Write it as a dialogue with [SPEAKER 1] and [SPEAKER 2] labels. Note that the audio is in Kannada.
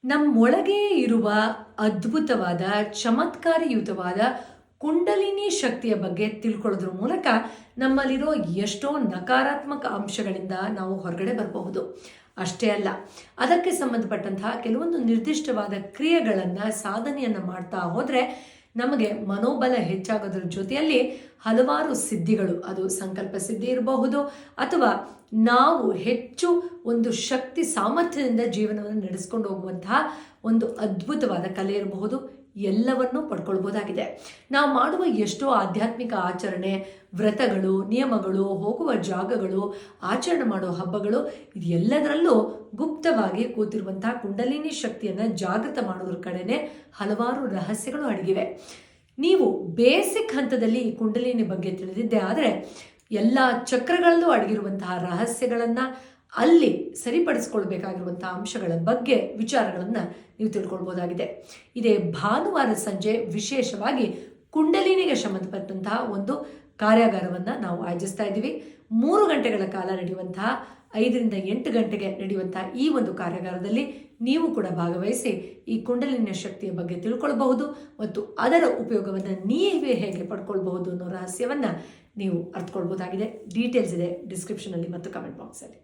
[SPEAKER 1] ನಮ್ಮೊಳಗೆ ಇರುವ ಅದ್ಭುತವಾದ ಚಮತ್ಕಾರಯುತವಾದ ಕುಂಡಲಿನಿ ಶಕ್ತಿಯ ಬಗ್ಗೆ ತಿಳ್ಕೊಳ್ಳೋದ್ರ ಮೂಲಕ ನಮ್ಮಲ್ಲಿರೋ ಎಷ್ಟೋ ನಕಾರಾತ್ಮಕ ಅಂಶಗಳಿಂದ ನಾವು ಹೊರಗಡೆ ಬರಬಹುದು. ಅಷ್ಟೇ ಅಲ್ಲ, ಅದಕ್ಕೆ ಸಂಬಂಧಪಟ್ಟಂತಹ ಕೆಲವೊಂದು ನಿರ್ದಿಷ್ಟವಾದ ಕ್ರಿಯೆಗಳನ್ನು ಸಾಧನೆಯನ್ನು ಮಾಡ್ತಾ ಹೋದರೆ ನಮಗೆ ಮನೋಬಲ ಹೆಚ್ಚಾಗೋದ್ರ ಜೊತೆಯಲ್ಲಿ ಹಲವಾರು ಸಿದ್ಧಿಗಳು, ಅದು ಸಂಕಲ್ಪ ಸಿದ್ಧಿ ಇರಬಹುದು ಅಥವಾ ನಾವು ಹೆಚ್ಚು ಒಂದು ಶಕ್ತಿ ಸಾಮರ್ಥ್ಯದಿಂದ ಜೀವನವನ್ನು ನಡೆಸ್ಕೊಂಡು ಹೋಗುವಂತಹ ಒಂದು ಅದ್ಭುತವಾದ ಕಲೆ ಇರಬಹುದು, ಎಲ್ಲವನ್ನೂ ಪಡ್ಕೊಳ್ಬೋದಾಗಿದೆ. ನಾವು ಮಾಡುವ ಎಷ್ಟೋ ಆಧ್ಯಾತ್ಮಿಕ ಆಚರಣೆ, ವ್ರತಗಳು, ನಿಯಮಗಳು, ಹೋಗುವ ಜಾಗಗಳು, ಆಚರಣೆ ಮಾಡೋ ಹಬ್ಬಗಳು, ಇದೆಲ್ಲದರಲ್ಲೂ ಗುಪ್ತವಾಗಿ ಕೂತಿರುವಂತಹ ಕುಂಡಲಿನಿ ಶಕ್ತಿಯನ್ನು ಜಾಗೃತ ಮಾಡೋದ್ರ ಕಡೆನೆ ಹಲವಾರು ರಹಸ್ಯಗಳು ಅಡಗಿವೆ. ನೀವು ಬೇಸಿಕ್ ಹಂತದಲ್ಲಿ ಈ ಕುಂಡಲಿನಿ ಬಗ್ಗೆ ತಿಳಿದಿದ್ದೆ ಆದರೆ ಎಲ್ಲ ಚಕ್ರಗಳಲ್ಲೂ ಅಡಗಿರುವಂತಹ ರಹಸ್ಯಗಳನ್ನು, ಅಲ್ಲಿ ಸರಿಪಡಿಸ್ಕೊಳ್ಬೇಕಾಗಿರುವಂತಹ ಅಂಶಗಳ ಬಗ್ಗೆ ವಿಚಾರಗಳನ್ನು ನೀವು ತಿಳ್ಕೊಳ್ಬೋದಾಗಿದೆ. ಇದೇ ಭಾನುವಾರ ಸಂಜೆ ವಿಶೇಷವಾಗಿ ಕುಂಡಲಿನಿಗೆ ಸಂಬಂಧಪಟ್ಟಂತಹ ಒಂದು ಕಾರ್ಯಾಗಾರವನ್ನು ನಾವು ಆಯೋಜಿಸ್ತಾ ಇದ್ದೀವಿ. 3 ಗಂಟೆಗಳ ಕಾಲ ನಡೆಯುವಂತಹ 5ರಿಂದ 8 ಗಂಟೆಗೆ ನಡೆಯುವಂತಹ ಈ ಒಂದು ಕಾರ್ಯಾಗಾರದಲ್ಲಿ ನೀವು ಕೂಡ ಭಾಗವಹಿಸಿ ಈ ಕುಂಡಲಿನಿಯ ಶಕ್ತಿಯ ಬಗ್ಗೆ ತಿಳ್ಕೊಳ್ಬಹುದು ಮತ್ತು ಅದರ ಉಪಯೋಗವನ್ನು ನೀವೇ ಹೇಗೆ ಪಡ್ಕೊಳ್ಬಹುದು ಅನ್ನೋ ರಹಸ್ಯವನ್ನು ನೀವು ಅರ್ಥಕೊಳ್ಬೋದಾಗಿದೆ. ಡೀಟೇಲ್ಸ್ ಇದೆ ಡಿಸ್ಕ್ರಿಪ್ಷನಲ್ಲಿ ಮತ್ತು ಕಮೆಂಟ್ ಬಾಕ್ಸಲ್ಲಿ.